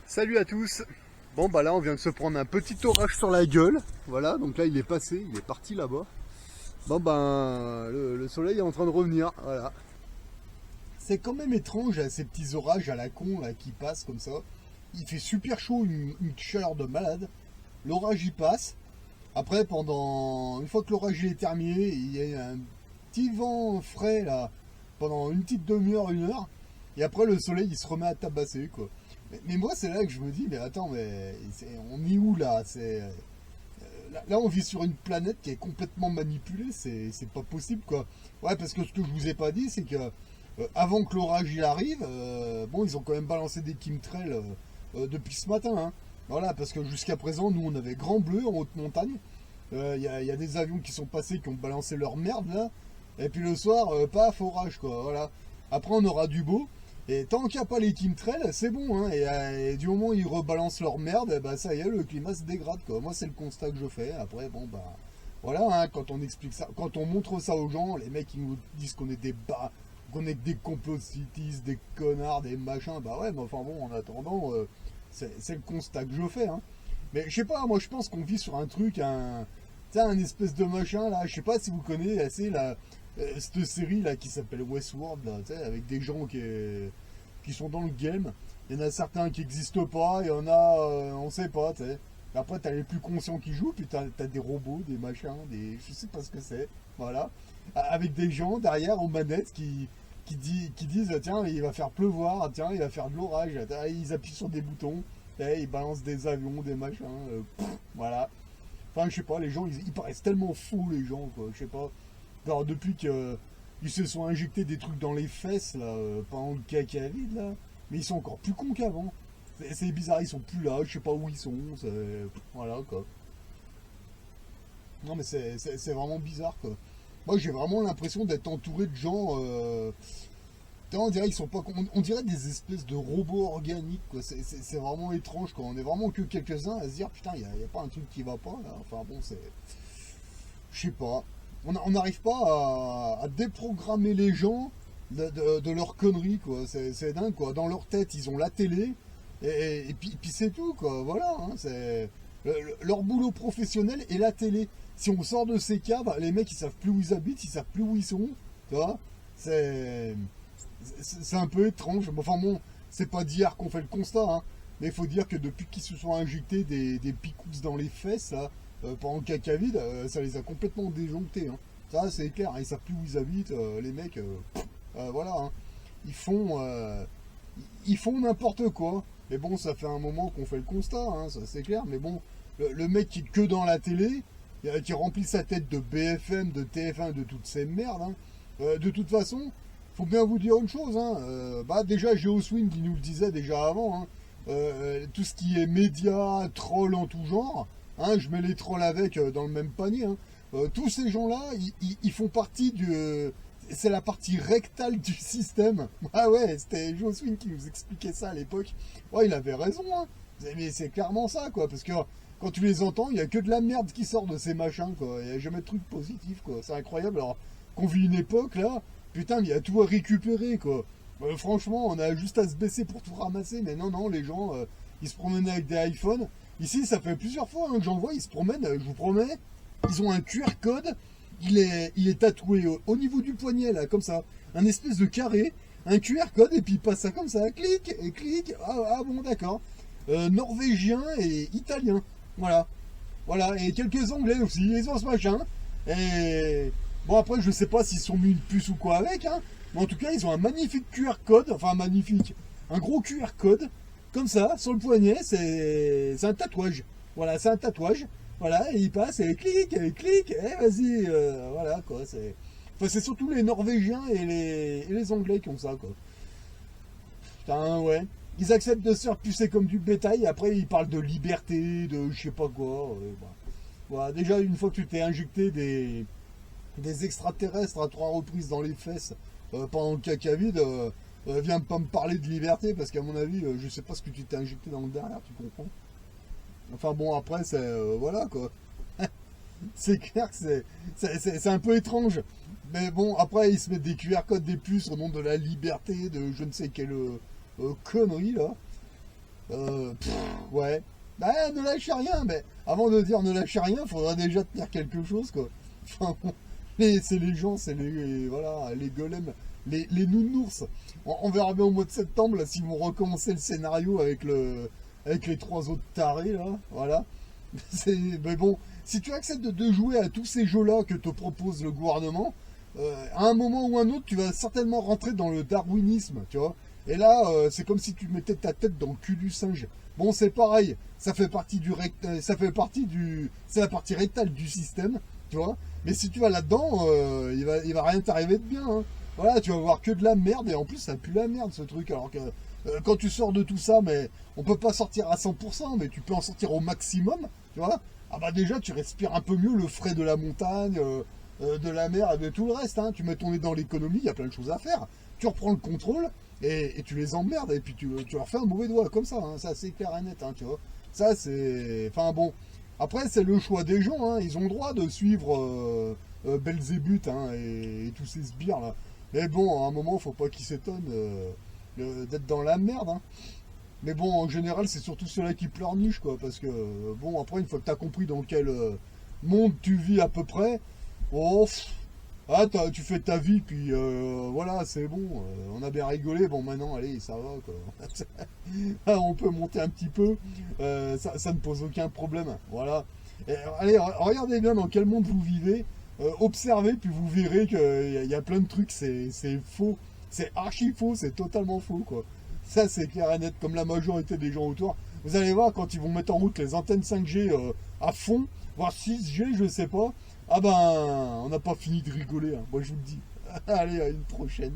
Salut à tous. Bon bah là on vient de se prendre un petit orage sur la gueule. Voilà, donc là il est passé, il est parti là-bas. Bon ben le soleil est en train de revenir. Voilà. C'est quand même étrange ces petits orages à la con là qui passent comme ça. Il fait super chaud, une chaleur de malade. L'orage il passe. Après une fois que l'orage est terminé, il y a un petit vent frais là pendant une petite demi-heure, une heure. Et après le soleil il se remet à tabasser quoi. Mais moi, c'est là que je me dis, mais attends, on est où là? Là, on vit sur une planète qui est complètement manipulée, c'est pas possible quoi. Ouais, parce que ce que je vous ai pas dit, c'est que avant que l'orage il arrive, bon, ils ont quand même balancé des chemtrails depuis ce matin, hein. Voilà, parce que jusqu'à présent, nous, on avait Grand Bleu en haute montagne. Il y a des avions qui sont passés qui ont balancé leur merde là. Et puis le soir, paf, orage quoi. Voilà. Après, on aura du beau. Et tant qu'il n'y a pas les chemtrails, c'est bon, hein. Et du moment où ils rebalancent leur merde, bah ça y est, le climat se dégrade, quoi. Moi, c'est le constat que je fais. Après, bon, bah, voilà, hein, quand on explique ça, quand on montre ça aux gens, les mecs, ils nous disent qu'on est qu'on est que des complotistes, des connards, des machins. Bah ouais, mais enfin bon, en attendant, c'est le constat que je fais, hein. Mais je sais pas, moi, je pense qu'on vit sur un truc, tu sais, un espèce de machin, là. Je sais pas si vous connaissez, c'est cette série là qui s'appelle Westworld là, tu sais, avec des gens qui sont dans le game. Il y en a certains qui n'existent pas, il y en a, on sait pas, tu sais. Après, t'as les plus conscients qui jouent, puis t'as des robots, des machins, je sais pas ce que c'est, voilà. Avec des gens derrière aux manettes qui disent, tiens, il va faire pleuvoir, tiens, il va faire de l'orage, ils appuient sur des boutons, ils balancent des avions, des machins, voilà. Enfin, je sais pas, les gens, ils paraissent tellement fous, les gens, quoi, je sais pas. Alors, depuis qu'ils se sont injectés des trucs dans les fesses, là, pendant le caca vide, là, mais ils sont encore plus cons qu'avant. C'est bizarre, ils sont plus là, je sais pas où ils sont, voilà, quoi. Non, mais c'est vraiment bizarre, quoi. Moi, j'ai vraiment l'impression d'être entouré de gens, on dirait ils sont pas, on dirait des espèces de robots organiques, quoi. C'est vraiment étrange, quoi. On est vraiment que quelques-uns à se dire, putain, y a pas un truc qui va pas, là. Enfin, bon, je sais pas. On n'arrive pas à déprogrammer les gens de leurs conneries, quoi. C'est dingue, quoi. Dans leur tête, ils ont la télé, et puis c'est tout, quoi. Voilà, hein, leur boulot professionnel est la télé. Si on sort de ces cadres, les mecs, ils savent plus où ils habitent, ils savent plus où ils sont, tu vois. C'est c'est un peu étrange. Enfin bon, c'est pas d'hier qu'on fait le constat, hein. Mais il faut dire que depuis qu'ils se sont injectés des picousses dans les fesses, là, pendant le caca vide, ça les a complètement déjonctés, hein. Ça, c'est clair, hein, ils savent plus où ils habitent, les mecs. Voilà, hein. Ils font, euh, ils font n'importe quoi. Mais bon, ça fait un moment qu'on fait le constat, hein, ça c'est clair. Mais bon, le mec qui est que dans la télé, qui remplit sa tête de BFM, de TF1, de toutes ces merdes, hein, de toute façon, faut bien vous dire une chose, hein, bah déjà Geoswing qui nous le disait déjà avant, hein, tout ce qui est médias, trolls en tout genre, hein, je mets les trolls avec dans le même panier, hein. Tous ces gens-là, ils font partie c'est la partie rectale du système. Ah ouais, c'était Geoswing qui nous expliquait ça à l'époque. Ouais, il avait raison, hein. Mais c'est clairement ça, quoi, parce que quand tu les entends, il n'y a que de la merde qui sort de ces machins, quoi. Il n'y a jamais de truc positif, quoi. C'est incroyable. Alors qu'on vit une époque, là, putain, mais il y a tout à récupérer, quoi. Franchement, on a juste à se baisser pour tout ramasser, mais non, non, les gens, ils se promènent avec des iPhones. Ici, ça fait plusieurs fois hein, que j'en vois, ils se promènent, je vous promets, ils ont un QR code, il est tatoué au niveau du poignet, là, comme ça. Un espèce de carré, un QR code, et puis il passe ça comme ça, clic, et clic, ah bon, d'accord. Norvégien et italien, voilà. Voilà, et quelques anglais aussi, ils ont ce machin. Et bon, après, je sais pas s'ils sont mis une puce ou quoi avec, hein. Mais en tout cas, ils ont un magnifique QR code, enfin magnifique, un gros QR code, comme ça, sur le poignet, c'est un tatouage. Voilà, c'est un tatouage. Voilà, et il passe, et clique, et vas-y, voilà, quoi. Enfin, c'est surtout les Norvégiens et les Anglais qui ont ça, quoi. Putain, ouais. Ils acceptent de se faire pucer comme du bétail, et après, ils parlent de liberté, de je sais pas quoi. Bah. Voilà, déjà, une fois que tu t'es injecté des extraterrestres à 3 reprises dans les fesses pendant le caca vide, viens pas me parler de liberté parce qu'à mon avis, je sais pas ce que tu t'es injecté dans le derrière, tu comprends? Enfin bon, après, voilà quoi. C'est clair que c'est un peu étrange. Mais bon, après, ils se mettent des QR codes, des puces au nom de la liberté, de je ne sais quelle connerie là. Ouais. Bah, ne lâchez rien, mais avant de dire ne lâchez rien, faudra déjà tenir quelque chose, quoi. Enfin, bon, c'est les gens, c'est voilà, les golems, les nounours. On verra bien au mois de septembre, là, s'ils vont recommencer le scénario avec les trois autres tarés, là, voilà. Mais bon, si tu acceptes de jouer à tous ces jeux-là que te propose le gouvernement, à un moment ou un autre, tu vas certainement rentrer dans le darwinisme, tu vois. Et là, c'est comme si tu mettais ta tête dans le cul du singe. Bon, c'est pareil, ça fait partie c'est la partie rectale du système, tu vois. Mais si tu vas là-dedans, il va rien t'arriver de bien, hein. Voilà, tu vas voir que de la merde, et en plus, ça pue la merde, ce truc. Alors que quand tu sors de tout ça, mais on peut pas sortir à 100%, mais tu peux en sortir au maximum, tu vois. Ah bah déjà, tu respires un peu mieux le frais de la montagne, de la mer et de tout le reste, hein. Tu mets ton nez dans l'économie, il y a plein de choses à faire. Tu reprends le contrôle et tu les emmerdes et puis tu leur fais un mauvais doigt comme ça, hein. Ça c'est clair et net, hein, tu vois. Ça c'est... Enfin bon, après c'est le choix des gens, hein. Ils ont le droit de suivre Belzébuth, hein, et tous ces sbires là. Mais bon, à un moment, faut pas qu'ils s'étonnent d'être dans la merde, hein. Mais bon, en général, c'est surtout ceux-là qui pleurnichent, quoi. Parce que, bon, après, une fois que tu as compris dans quel monde tu vis à peu près, oh, ah, tu fais ta vie, puis voilà, c'est bon. On a bien rigolé, bon, maintenant, allez, ça va, quoi. Ah, on peut monter un petit peu, ça ne pose aucun problème. Voilà. Et, allez, regardez bien dans quel monde vous vivez. Observez, puis vous verrez qu'il y a plein de trucs, c'est faux. C'est archi faux, c'est totalement faux, quoi. Ça, c'est clair et net, comme la majorité des gens autour. Vous allez voir, quand ils vont mettre en route les antennes 5G à fond, voire 6G, je sais pas, ah ben, on n'a pas fini de rigoler, hein. Moi, je vous le dis. Allez, à une prochaine.